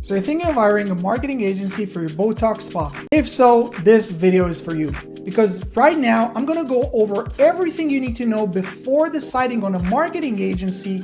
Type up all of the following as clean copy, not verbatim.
So you're thinking of hiring a marketing agency for your Botox spa? If so, this video is for you. Because right now, I'm gonna go over everything you need to know before deciding on a marketing agency,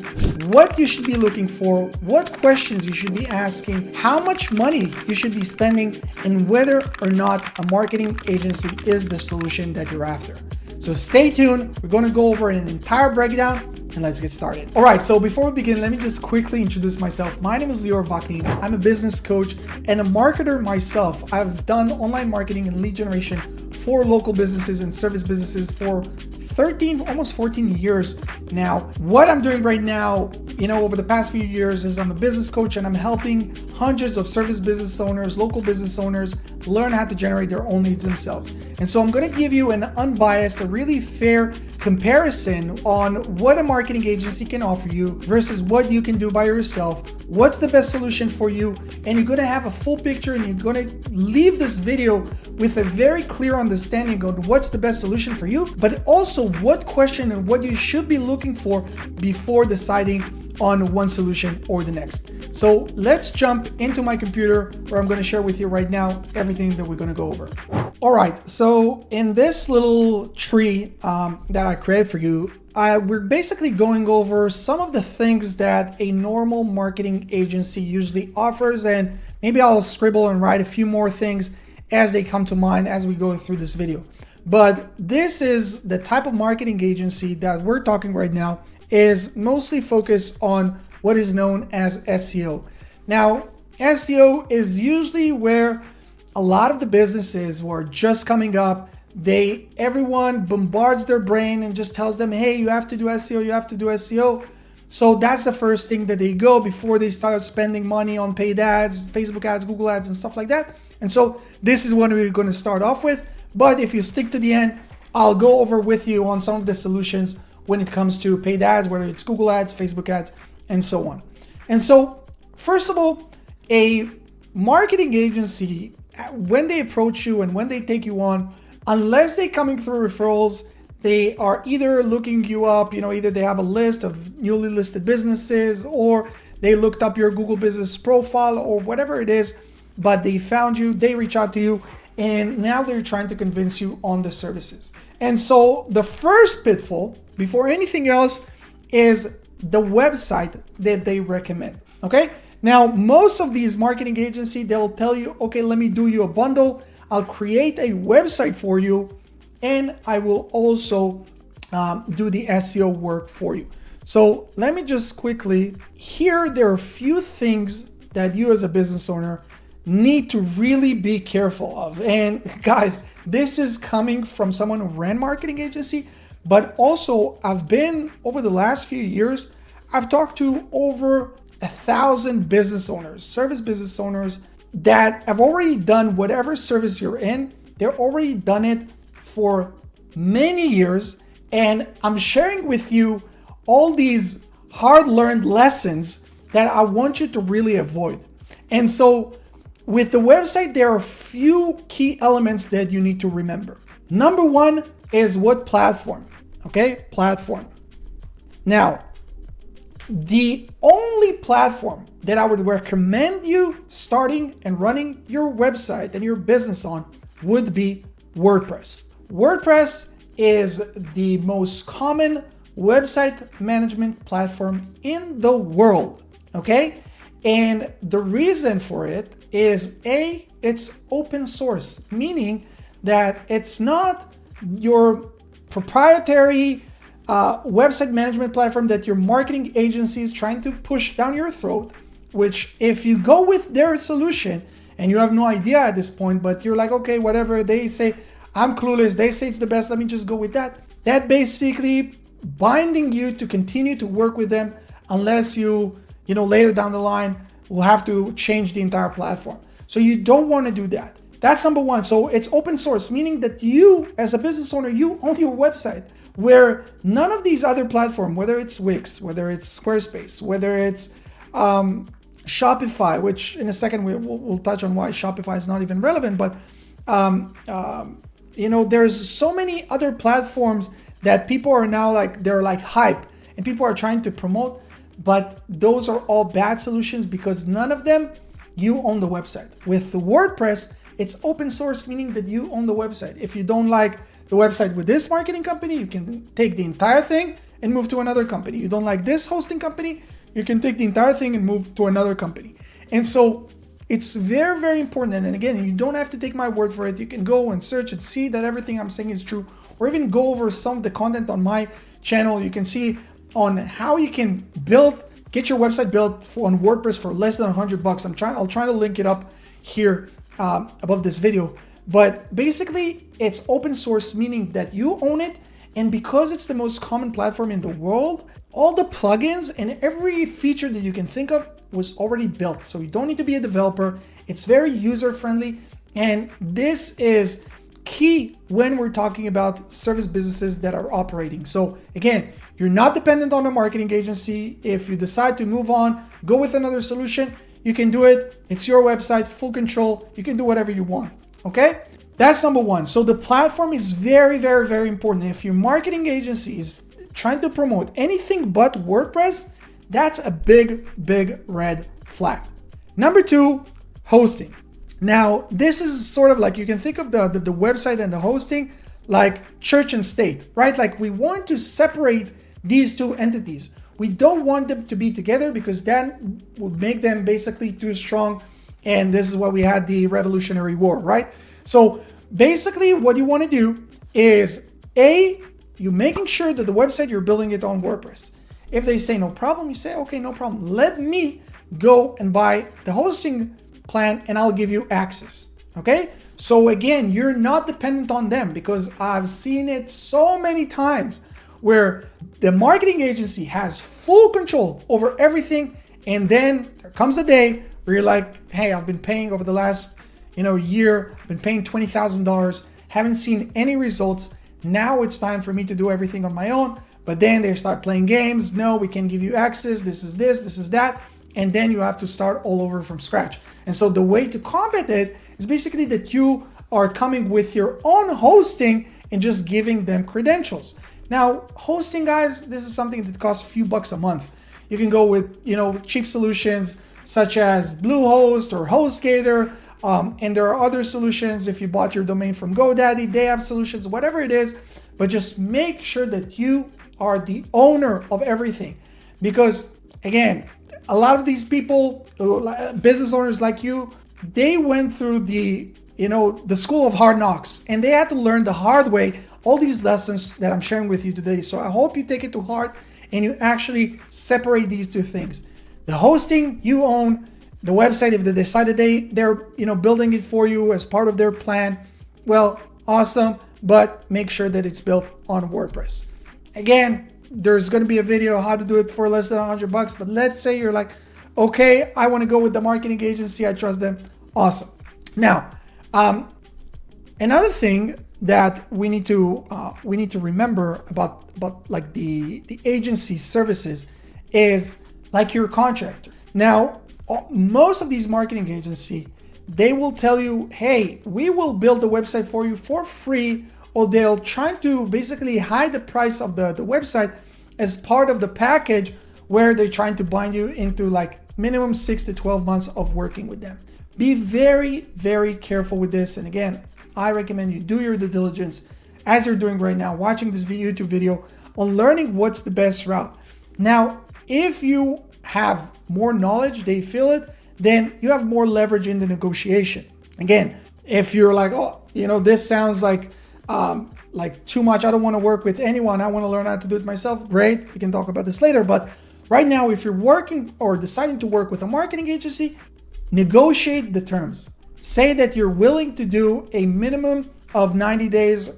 what you should be looking for, what questions you should be asking, how much money you should be spending, and whether or not a marketing agency is the solution that you're after. So stay tuned, we're gonna go over an entire breakdown and let's get started. All right, so before we begin, let me just quickly introduce myself. My name is Lior Vaknin. I'm a business coach and a marketer myself. I've done online marketing and lead generation for local businesses and service businesses for 13, almost 14 years now. What I'm doing right now, over the past few years is I'm a business coach and I'm helping hundreds of service business owners, local business owners, learn how to generate their own leads themselves. And so I'm gonna give you an unbiased, a really fair comparison on what a marketing agency can offer you versus what you can do by yourself. What's the best solution for you? And you're gonna have a full picture and you're gonna leave this video with a very clear understanding of what's the best solution for you, but also what question and what you should be looking for before deciding on one solution or the next. So let's jump into my computer where I'm going to share with you right now everything that we're going to go over. All right, so in this little tree that I created for you, we're basically going over some of the things that a normal marketing agency usually offers, and maybe I'll scribble and write a few more things as they come to mind as we go through this video. But this is the type of marketing agency that we're talking right now, is mostly focused on what is known as SEO. Now, SEO is usually where a lot of the businesses who are just coming up, everyone bombards their brain and just tells them, hey, you have to do SEO, you have to do SEO. So that's the first thing that they go before they start spending money on paid ads, Facebook ads, Google ads, and stuff like that. And so this is what we're going to start off with. But if you stick to the end, I'll go over with you on some of the solutions when it comes to paid ads, whether it's Google ads, Facebook ads, and so on. And so, first of all, a marketing agency, when they approach you and when they take you on, unless they're coming through referrals, they are either looking you up, either they have a list of newly listed businesses, or they looked up your Google business profile, or whatever it is, but they found you, they reach out to you, and now they're trying to convince you on the services. And so the first pitfall, before anything else, is the website that they recommend, okay? Now, most of these marketing agencies, they'll tell you, okay, let me do you a bundle. I'll create a website for you, and I will also do the SEO work for you. So let me just quickly, here there are a few things that you as a business owner need to really be careful of. And guys, this is coming from someone who ran marketing agency, but also I've been, over the last few years, I've talked to over 1,000 business owners, service business owners that have already done whatever service you're in. They're already done it for many years. And I'm sharing with you all these hard-learned lessons that I want you to really avoid. And so with the website, there are a few key elements that you need to remember. Number one is what platform, okay? Platform. Now, the only platform that I would recommend you starting and running your website and your business on would be WordPress. WordPress is the most common website management platform in the world, okay? And the reason for it is it's open source, meaning that it's not your proprietary website management platform that your marketing agency is trying to push down your throat, which if you go with their solution and you have no idea at this point, but you're like, okay, whatever they say, I'm clueless, they say it's the best, let me just go with that. That basically binding you to continue to work with them unless you later down the line will have to change the entire platform. So you don't want to do that. That's number one. So it's open source, meaning that you as a business owner, you own your website, where none of these other platforms, whether it's Wix, whether it's Squarespace, whether it's Shopify, which in a second we'll touch on why Shopify is not even relevant, but there's so many other platforms that people are now they're like hype and people are trying to promote, but those are all bad solutions because none of them you own the website. With the WordPress, it's open source, meaning that you own the website. If you don't like the website with this marketing company, you can take the entire thing and move to another company. You don't like this hosting company, you can take the entire thing and move to another company. And so it's very, very important. And again, you don't have to take my word for it. You can go and search and see that everything I'm saying is true, or even go over some of the content on my channel. You can see on how you can get your website built on WordPress for less than $100. I'll try to link it up here above this video. But basically, it's open source, meaning that you own it. And because it's the most common platform in the world, all the plugins and every feature that you can think of was already built. So you don't need to be a developer. It's very user-friendly. And this is key when we're talking about service businesses that are operating. So again, you're not dependent on a marketing agency. If you decide to move on, go with another solution, you can do it. It's your website, full control. You can do whatever you want, okay? That's number one. So the platform is very, very, very important. If your marketing agency is trying to promote anything but WordPress, that's a big, big red flag. Number two, hosting. Now, this is sort of like, you can think of the website and the hosting like church and state, right? Like we want to separate these two entities. We don't want them to be together because that would make them basically too strong. And this is why we had the Revolutionary War, right? So basically what you want to do is you're making sure that the website, you're building it on WordPress. If they say no problem, you say, okay, no problem. Let me go and buy the hosting plan and I'll give you access, okay? So again, you're not dependent on them, because I've seen it so many times where the marketing agency has full control over everything. And then there comes the day where you're like, hey, I've been paying over the last year, I've been paying $20,000, haven't seen any results. Now it's time for me to do everything on my own. But then they start playing games. No, we can give you access. This is this, this is that. And then you have to start all over from scratch. And so the way to combat it is basically that you are coming with your own hosting and just giving them credentials. Now, hosting, guys, this is something that costs a few bucks a month. You can go with, cheap solutions such as Bluehost or HostGator. And there are other solutions. If you bought your domain from GoDaddy, they have solutions, whatever it is. But just make sure that you are the owner of everything. Because again, a lot of these people, business owners like you, they went through the school of hard knocks, and they had to learn the hard way all these lessons that I'm sharing with you today. So I hope you take it to heart and you actually separate these two things. The hosting you own, the website, if they decided they're building it for you as part of their plan, well, awesome, but make sure that it's built on WordPress. Again, there's going to be a video how to do it for less than $100, but let's say you're like, okay, I want to go with the marketing agency, I trust them. Awesome. Now, another thing that we need to remember about like the agency services is like your contractor. Now, most of these marketing agencies, they will tell you, hey, we will build the website for you for free, or they'll try to basically hide the price of the website as part of the package, where they're trying to bind you into like minimum 6 to 12 months of working with them. Be very, very careful with this. And again, I recommend you do your due diligence as you're doing right now, watching this YouTube video on learning what's the best route. Now, if you have more knowledge, they feel it, then you have more leverage in the negotiation. Again, if you're like, oh, this sounds like too much, I don't want to work with anyone, I want to learn how to do it myself, great, we can talk about this later. But right now, if you're working or deciding to work with a marketing agency, negotiate the terms. Say that you're willing to do a minimum of 90 days,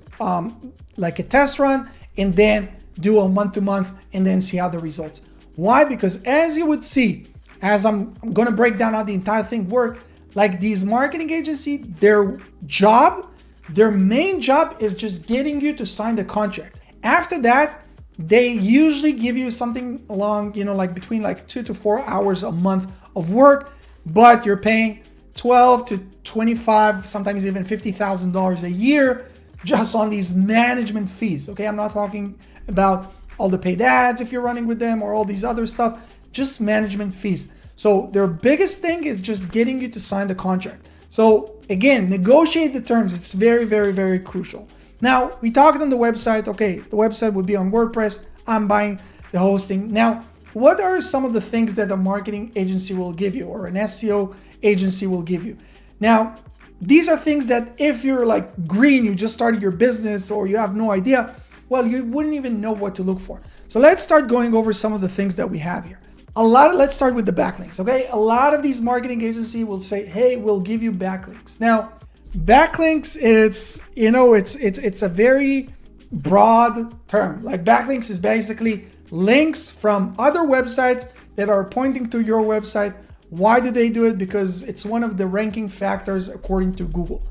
like a test run, and then do a month-to-month and then see how the results. Why? Because as you would see, as I'm going to break down how the entire thing works, like these marketing agencies, their main job is just getting you to sign the contract. After that, they usually give you something along, like between like 2 to 4 hours a month of work, but you're paying $12 to $25, sometimes even $50,000 a year just on these management fees. Okay, I'm not talking about all the paid ads if you're running with them or all these other stuff, just management fees. So their biggest thing is just getting you to sign the contract. So again, negotiate the terms. It's very, very, very crucial. Now, we talked on the website. Okay, the website would be on WordPress. I'm buying the hosting. Now, what are some of the things that a marketing agency will give you or an SEO agency will give you? Now, these are things that if you're like green, you just started your business or you have no idea, well, you wouldn't even know what to look for. So let's start going over some of the things that we have here. Let's start with the backlinks, okay? A lot of these marketing agencies will say, hey, we'll give you backlinks. Now, backlinks, it's a very broad term. Like backlinks is basically links from other websites that are pointing to your website. Why do they do it? Because it's one of the ranking factors according to Google.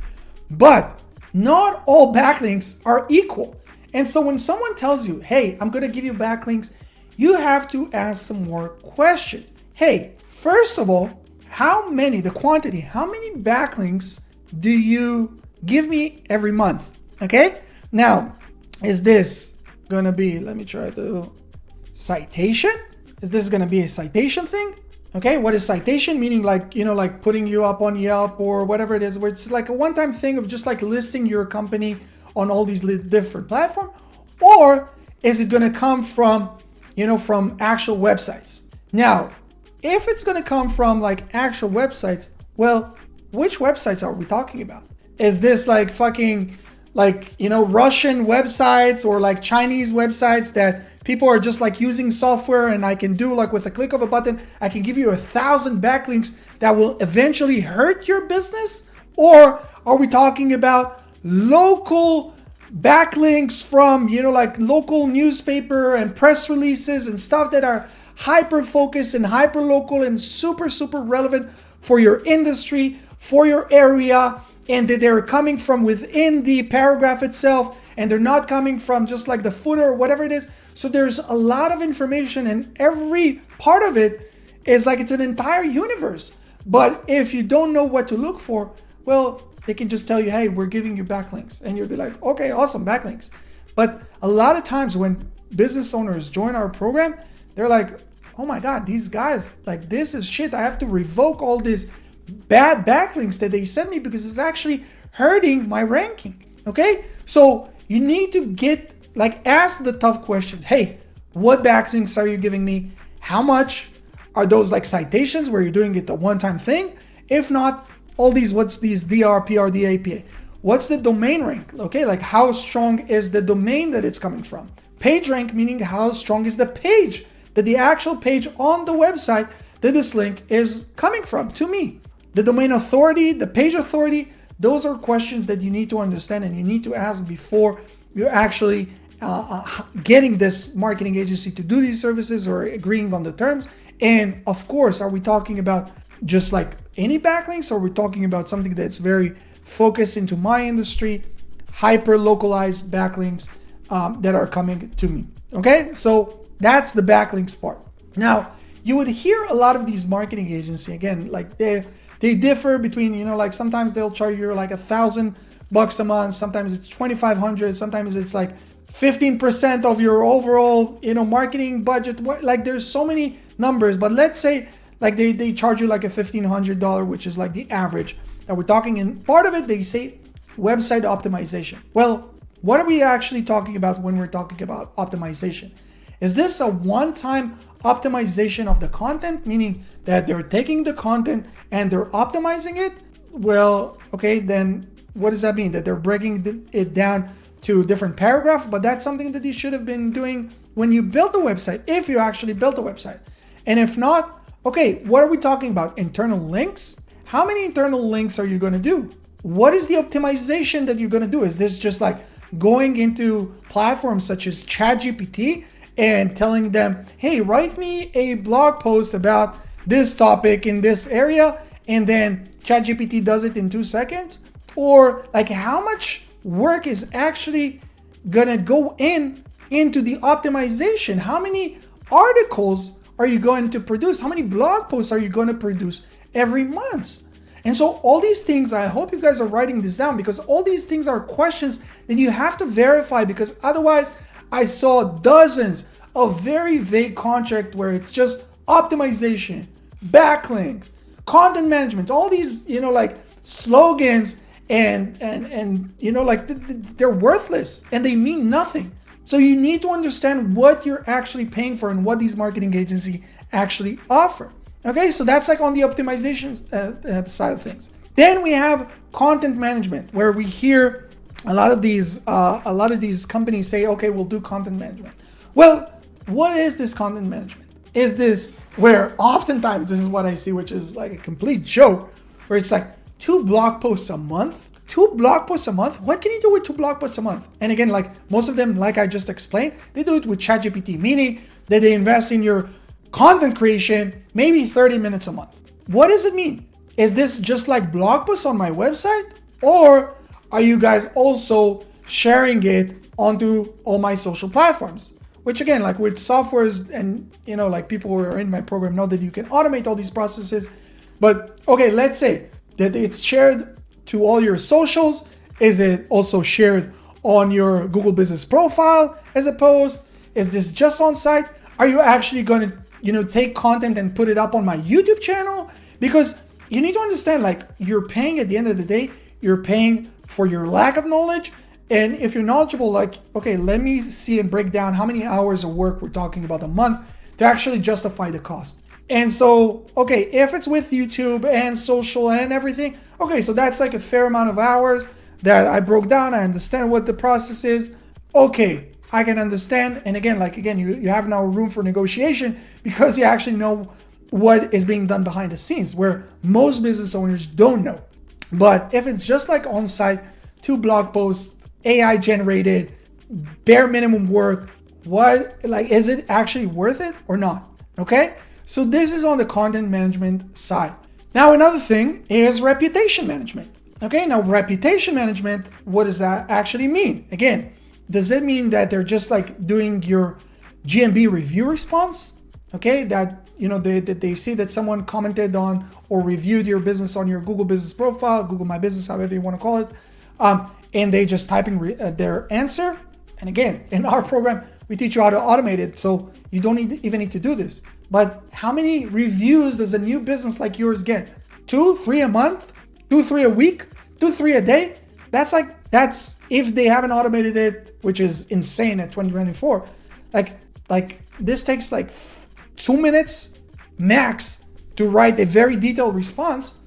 But not all backlinks are equal. And so when someone tells you, hey, I'm going to give you backlinks, you have to ask some more questions. Hey, first of all, how many backlinks do you give me every month? Okay. Now, is this going to be, let me try to citation? Is this going to be a citation thing? Okay. What is citation? Meaning like, like putting you up on Yelp or whatever it is, where it's like a one-time thing of just like listing your company on all these different platforms? Or is it going to come from actual websites? Now, if it's going to come from like actual websites, well, which websites are we talking about? Is this like fucking Russian websites or like Chinese websites that people are just like using software and I can do like with a click of a button, I can give you 1,000 backlinks that will eventually hurt your business? Or are we talking about local backlinks from, like local newspaper and press releases and stuff that are hyper focused and hyper local and super, super relevant for your industry, for your area, and that they're coming from within the paragraph itself and they're not coming from just like the footer or whatever it is. So there's a lot of information and every part of it is like it's an entire universe. But if you don't know what to look for, well, they can just tell you, hey, we're giving you backlinks. And you'll be like, okay, awesome, backlinks. But a lot of times when business owners join our program, they're like, oh my God, these guys, like this is shit. I have to revoke all these bad backlinks that they sent me because it's actually hurting my ranking. Okay. So you need to ask the tough questions. Hey, what backlinks are you giving me? How much are those like citations where you're doing it the one-time thing? If not, all these, what's these DR, PR, DAPA? What's the domain rank? Okay, like how strong is the domain that it's coming from? Page rank, meaning how strong is the page, that the actual page on the website that this link is coming from to me. The domain authority, the page authority, those are questions that you need to understand and you need to ask before you're actually getting this marketing agency to do these services or agreeing on the terms. And of course, are we talking about just like any backlinks, or we're talking about something that's very focused into my industry, hyper localized backlinks that are coming to me? Okay, so that's the backlinks part. Now, you would hear a lot of these marketing agencies, again, like they differ between, like sometimes they'll charge you like $1,000 a month, sometimes it's 2,500, sometimes it's like 15% of your overall, marketing budget. Like there's so many numbers, but let's say like they charge you like a $1,500, which is like the average that we're talking. And part of it, they say website optimization. Well, what are we actually talking about when we're talking about optimization? Is this a one-time optimization of the content, meaning that they're taking the content and they're optimizing it? Well, okay, then what does that mean? That they're breaking it down to different paragraphs, but that's something that you should have been doing when you built the website, if you actually built a website. And if not, okay, what are we talking about? Internal links? How many internal links are you going to do? What is the optimization that you're going to do? Is this just like going into platforms such as ChatGPT and telling them, hey, write me a blog post about this topic in this area, and then ChatGPT does it in 2 seconds? Or like how much work is actually going to go into the optimization? How many articles are you going to produce? How many blog posts are you going to produce every month? And so all these things, I hope you guys are writing this down, because all these things are questions that you have to verify, because otherwise I saw dozens of very vague contracts where it's just optimization, backlinks, content management, all these, like slogans and like they're worthless and they mean nothing. So you need to understand what you're actually paying for and what these marketing agencies actually offer. Okay, so that's like on the optimization side of things. Then we have content management, where we hear a lot of these companies say, okay, we'll do content management. Well, what is this content management? Is this where oftentimes this is what I see, which is like a complete joke, where it's like 2 blog posts a month? 2 blog posts a month? What can you do with 2 blog posts a month? And again, like most of them, like I just explained, they do it with ChatGPT, meaning that they invest in your content creation, maybe 30 minutes a month. What does it mean? Is this just like blog posts on my website? Or are you guys also sharing it onto all my social platforms? Which again, like with softwares and, like people who are in my program know that you can automate all these processes. But okay, let's say that it's shared to all your socials. Is it also shared on your Google Business Profile as a post? Is this just on site? Are you actually going to, take content and put it up on my YouTube channel? Because you need to understand, like, you're paying at the end of the day, you're paying for your lack of knowledge. And if you're knowledgeable, like, okay, let me see and break down how many hours of work we're talking about a month to actually justify the cost. And so, okay, if it's with YouTube and social and everything, okay, so that's like a fair amount of hours that I broke down. I understand what the process is. Okay, I can understand. And again, you have now room for negotiation because you actually know what is being done behind the scenes, where most business owners don't know. But if it's just like on-site, 2 blog posts, AI generated, bare minimum work, is it actually worth it or not? Okay? So this is on the content management side. Now, another thing is reputation management. Okay, now reputation management, what does that actually mean? Again, does it mean that they're just like doing your GMB review response? Okay, that they see that someone commented on or reviewed your business on your Google Business Profile, Google My Business, however you want to call it, and they just typing their answer. And again, in our program, we teach you how to automate it, so you don't even need to do this. But how many reviews does a new business like yours get? 2, 3 a month? 2, 3 a week? 2, 3 a day? That's if they haven't automated it, which is insane at 2024. Like this takes like 2 minutes max to write a very detailed response.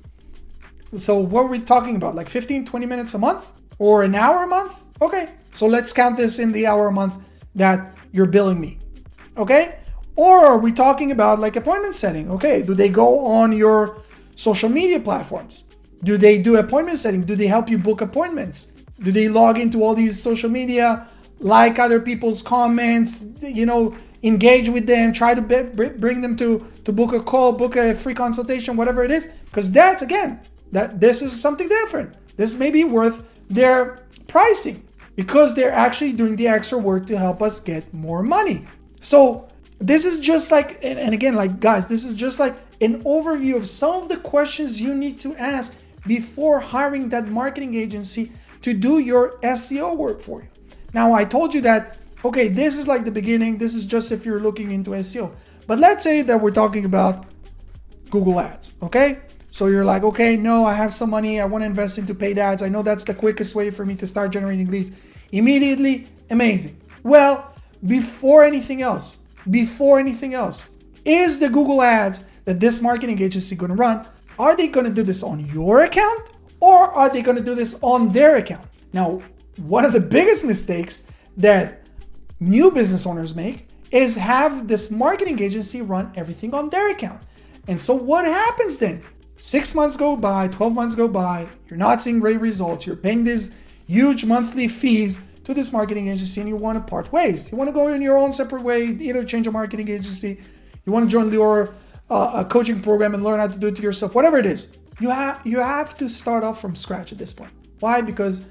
So what are we talking about? Like 15, 20 minutes a month or an hour a month? Okay, so let's count this in the hour a month that you're billing me. Okay? Or are we talking about like appointment setting? Okay, do they go on your social media platforms? Do they do appointment setting? Do they help you book appointments? Do they log into all these social media, like other people's comments, engage with them, try to bring them to book a call, book a free consultation, whatever it is? Because this is something different. This may be worth their pricing because they're actually doing the extra work to help us get more money. So this is just like, and again, like guys, this is just like an overview of some of the questions you need to ask before hiring that marketing agency to do your SEO work for you. Now, I told you that, okay, this is like the beginning. This is just if you're looking into SEO. But let's say that we're talking about Google Ads, okay? So you're like, okay, no, I have some money. I want to invest into paid ads. I know that's the quickest way for me to start generating leads immediately. Amazing. Well, before anything else, is the Google Ads that this marketing agency going to run, are they going to do this on your account or are they going to do this on their account? Now, one of the biggest mistakes that new business owners make is have this marketing agency run everything on their account. And so what happens then? 6 months go by, 12 months go by, you're not seeing great results, you're paying these huge monthly fees to this marketing agency and you want to part ways. You want to go in your own separate way, either change a marketing agency, you want to join your coaching program and learn how to do it yourself, whatever it is. You have to start off from scratch at this point. Why? Because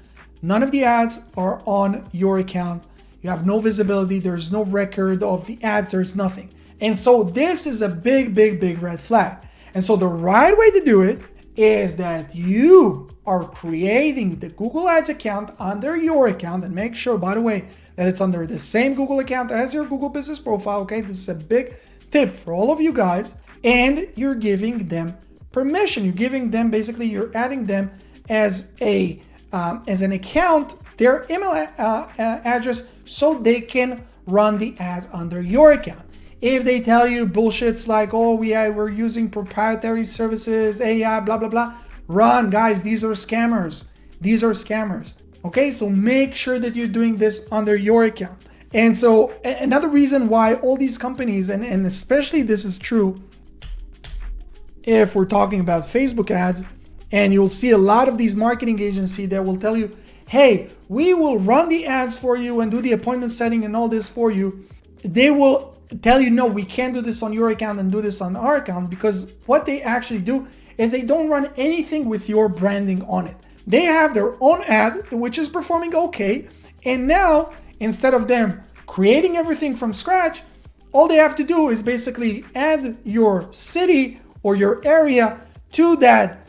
none of the ads are on your account. You have no visibility. There's no record of the ads. There's nothing. And so this is a big, big, big red flag. And so the right way to do it is that you are creating the Google Ads account under your account, and make sure, by the way, that it's under the same Google account as your Google Business Profile. Okay, this is a big tip for all of you guys. and you're giving them permission. You're giving them, basically, you're adding them as an account, their email address, so they can run the ad under your account. If they tell you bullshits like, oh, we're using proprietary services, AI, blah, blah, blah, run, guys. These are scammers. These are scammers. Okay, so make sure that you're doing this under your account. And so another reason why all these companies, and especially this is true if we're talking about Facebook ads, and you'll see a lot of these marketing agencies that will tell you, hey, we will run the ads for you and do the appointment setting and all this for you. They will tell you, no, we can't do this on your account and do this on our account, because what they actually do is they don't run anything with your branding on it. They have their own ad, which is performing okay. And now, instead of them creating everything from scratch, all they have to do is basically add your city or your area to that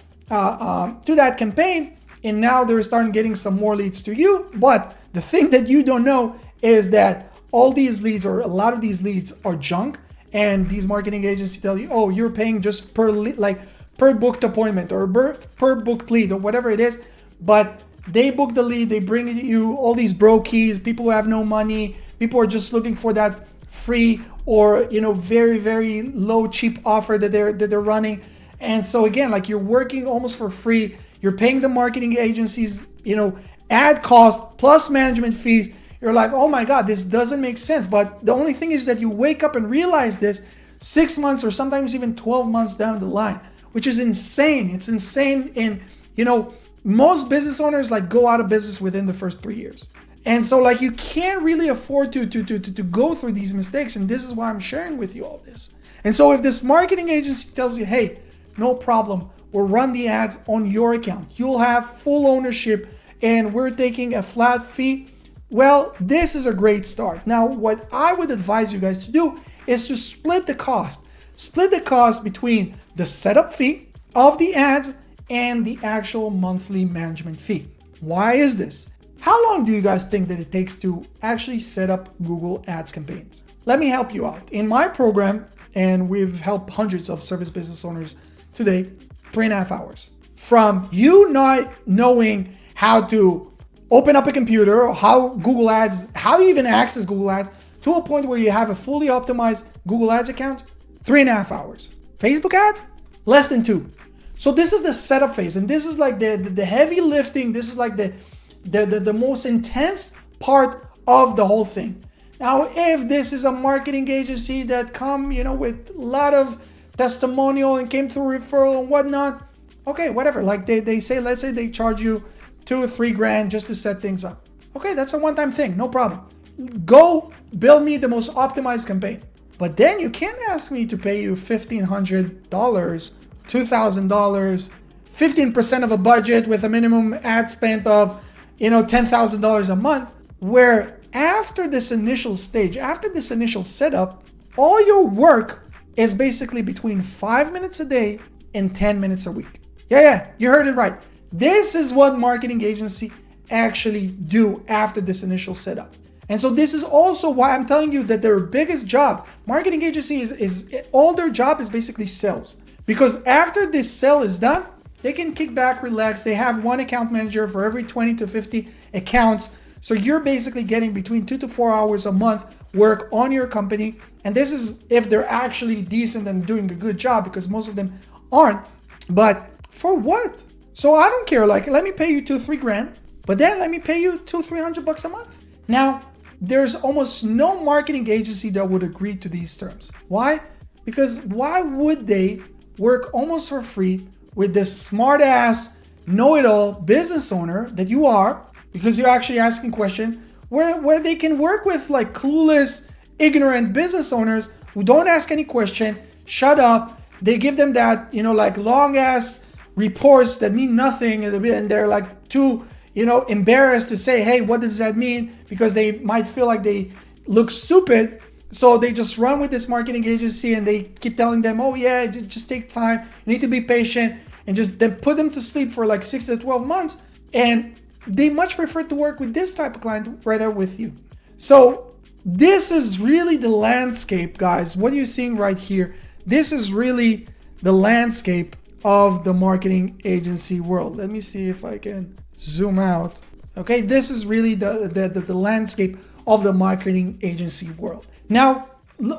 campaign, and now they're starting getting some more leads to you. But the thing that you don't know is that all these leads, or a lot of these leads, are junk, and these marketing agencies tell you, oh, you're paying just per booked appointment or per booked lead or whatever it is. But they book the lead, they bring you all these brokies, people who have no money, people are just looking for that free or very, very low cheap offer that they're running. And so again, like, you're working almost for free. You're paying the marketing agencies, ad cost plus management fees. You're like, oh my God, this doesn't make sense. But the only thing is that you wake up and realize this 6 months or sometimes even 12 months down the line, which is insane. It's insane. And, most business owners go out of business within the first 3 years. And so you can't really afford to go through these mistakes. And this is why I'm sharing with you all this. And so if this marketing agency tells you, hey, no problem, we'll run the ads on your account, you'll have full ownership, and we're taking a flat fee, well, this is a great start. Now, what I would advise you guys to do is to split the cost. Split the cost between the setup fee of the ads and the actual monthly management fee. Why is this? How long do you guys think that it takes to actually set up Google Ads campaigns? Let me help you out. In my program, and we've helped hundreds of service business owners today, 3.5 hours. From you not knowing how to open up a computer, or how Google Ads, how you even access Google Ads, to a point where you have a fully optimized Google Ads account, 3.5 hours. Facebook ads, less than 2. So this is the setup phase, and this is the heavy lifting. This is the most intense part of the whole thing. Now, if this is a marketing agency that come, with a lot of testimonial and came through referral and whatnot, okay, whatever. They say, let's say they charge you $2 or $3 grand just to set things up. Okay, that's a one-time thing, no problem. Go build me the most optimized campaign. But then you can't ask me to pay you $1,500, $2,000, 15% of a budget with a minimum ad spend of, $10,000 a month, where after this initial stage, after this initial setup, all your work is basically between 5 minutes a day and 10 minutes a week. Yeah, you heard it right. This is what marketing agency actually do after this initial setup. And so this is also why I'm telling you that their biggest job, marketing agency is all their job is basically sales. Because after this sale is done, they can kick back, relax. They have one account manager for every 20 to 50 accounts. So you're basically getting between 2 to 4 hours a month work on your company. And this is if they're actually decent and doing a good job, because most of them aren't. But for what? So I don't care. Let me pay you $2-3 grand, but then let me pay you $200-300 a month. Now, there's almost no marketing agency that would agree to these terms. Why? Because why would they work almost for free with this smart ass, know-it-all business owner that you are, because you're actually asking questions, where they can work with clueless, ignorant business owners who don't ask any question, shut up. They give them that, long ass reports that mean nothing, and they're too, embarrassed to say, hey, what does that mean? Because they might feel like they look stupid. So they just run with this marketing agency, and they keep telling them, oh yeah, just take time. You need to be patient, and just then put them to sleep for 6 to 12 months. And they much prefer to work with this type of client rather with you. So this is really the landscape, guys. What you're seeing right here. this is really the landscape of the marketing agency world. Let me see if I can zoom out. Okay, this is really the landscape of the marketing agency world. Now,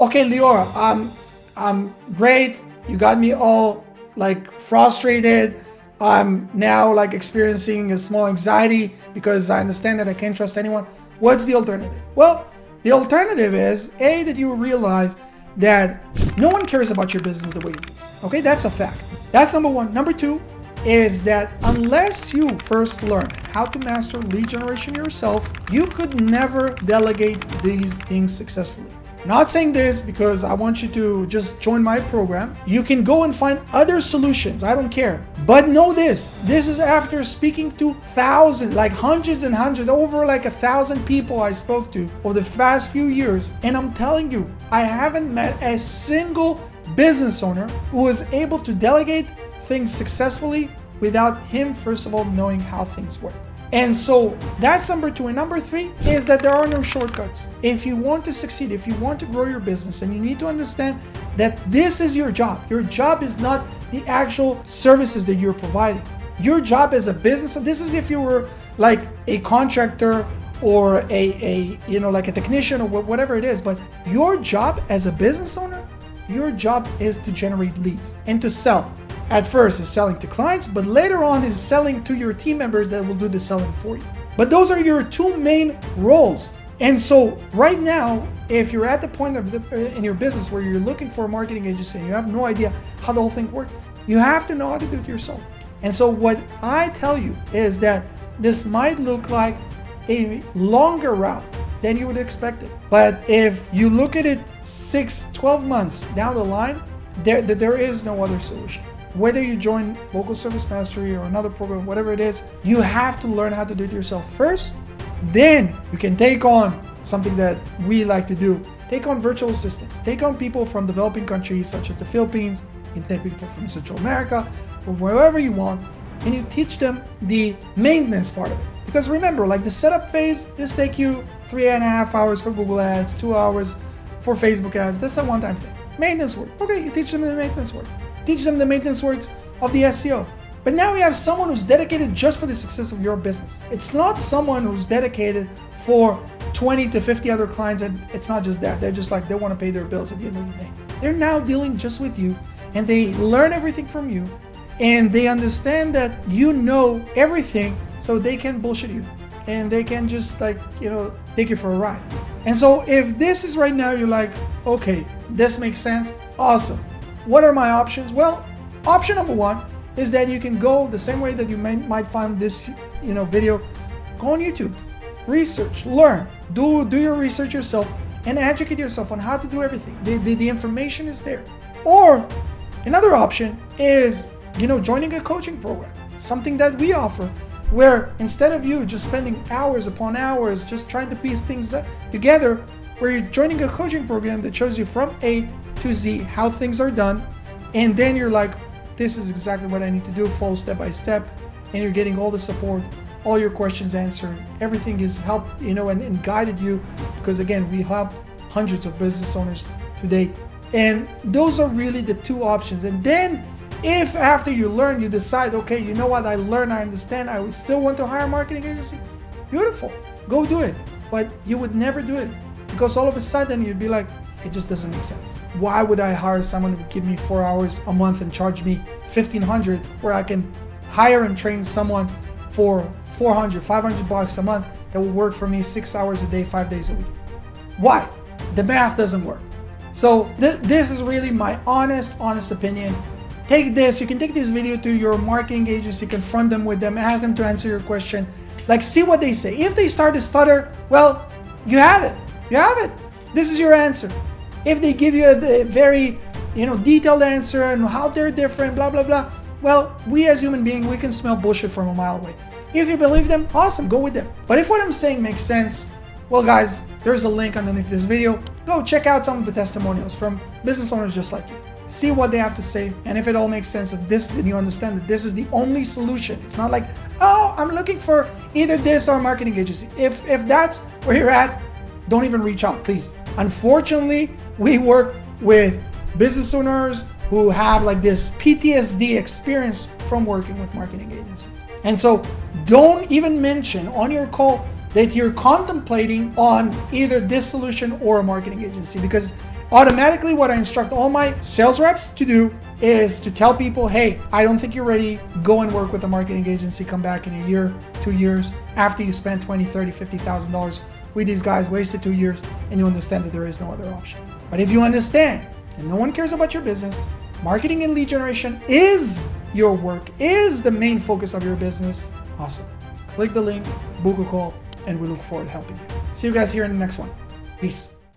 okay, Liora, I'm great. You got me all like frustrated. I'm now like experiencing a small anxiety because I understand that I can't trust anyone. What's the alternative? Well, the alternative is that you realize that no one cares about your business the way you do. Okay, that's a fact. That's number one. Number two is that unless you first learn how to master lead generation yourself, you could never delegate these things successfully. I'm not saying this because I want you to just join my program. You can go and find other solutions. I don't care. But know this is after speaking to thousands, like hundreds and hundreds, over like 1,000 people I spoke to over the past few years. And I'm telling you, I haven't met a single business owner who was able to delegate things successfully without him, first of all, knowing how things work. And so that's number two. And number three is that there are no shortcuts. If you want to succeed, if you want to grow your business, and you need to understand that this is your job. Your job is not the actual services that you're providing. Your job as a business, this is if you were like a contractor or like a technician or whatever it is, but your job as a business owner, your job is to generate leads and to sell. At first is selling to clients, but later on is selling to your team members that will do the selling for you. But those are your two main roles. And so right now, if you're at the point in your business where you're looking for a marketing agency and you have no idea how the whole thing works, you have to know how to do it yourself. And so what I tell you is that this might look like a longer route than you would expect it. But if you look at it 6-12 months down the line, there is no other solution. Whether you join Local Service Mastery or another program, whatever it is, you have to learn how to do it yourself first. Then you can take on something that we like to do. Take on virtual assistants. Take on people from developing countries such as the Philippines. You can take people from Central America, from wherever you want, and you teach them the maintenance part of it. Because remember, like the setup phase, this takes you 3.5 hours for Google Ads, 2 hours for Facebook ads. That's a one-time thing. Maintenance work. Okay, you teach them the maintenance work. Teach them the maintenance works of the SEO. But now you have someone who's dedicated just for the success of your business. It's not someone who's dedicated for 20 to 50 other clients, and it's not just that. They're just like, they want to pay their bills at the end of the day. They're now dealing just with you, and they learn everything from you, and they understand that you know everything, so they can bullshit you. And they can just take you for a ride. And so if this is right now, you're like, okay, this makes sense, awesome. What are my options? Well, option number one is that you can go the same way that you might find this video. Go on YouTube, research, learn, do your research yourself, and educate yourself on how to do everything. The information is there. Or another option is joining a coaching program, something that we offer, where instead of you just spending hours upon hours just trying to piece things together, where you're joining a coaching program that shows you from A to Z how things are done, and then you're like, this is exactly what I need to do, follow step by step, and you're getting all the support, all your questions answered, everything is helped, and guided you, because again, we help hundreds of business owners to date. And those are really the two options. And then if after you learn, you decide, okay, you know what, I learned, I understand, I still want to hire a marketing agency, beautiful, go do it. But you would never do it, because all of a sudden you'd be like, it just doesn't make sense. Why would I hire someone who would give me 4 hours a month and charge me $1,500, where I can hire and train someone for $400, $500 a month that will work for me 6 hours a day, 5 days a week? Why? The math doesn't work. So this is really my honest opinion. Take this, you can take this video to your marketing agency, confront them with them, ask them to answer your question. Like, see what they say. If they start to stutter, well, you have it. You have it. This is your answer. If they give you a very, detailed answer and how they're different, blah, blah, blah, well, we as human beings, we can smell bullshit from a mile away. If you believe them, awesome, go with them. But if what I'm saying makes sense, well, guys, there's a link underneath this video. Go check out some of the testimonials from business owners just like you. See what they have to say, and if it all makes sense, and you understand that this is the only solution. It's not like, oh, I'm looking for either this or a marketing agency. If that's where you're at, don't even reach out, please. Unfortunately, we work with business owners who have like this PTSD experience from working with marketing agencies. And so don't even mention on your call that you're contemplating on either this solution or a marketing agency, because automatically what I instruct all my sales reps to do is to tell people, hey, I don't think you're ready. Go and work with a marketing agency. Come back in a year, 2 years, after you spend $20,000, $30,000, $50,000 with these guys, wasted 2 years, and you understand that there is no other option. But if you understand and no one cares about your business, marketing and lead generation is your work, is the main focus of your business, awesome. Click the link, book a call, and we look forward to helping you. See you guys here in the next one. Peace.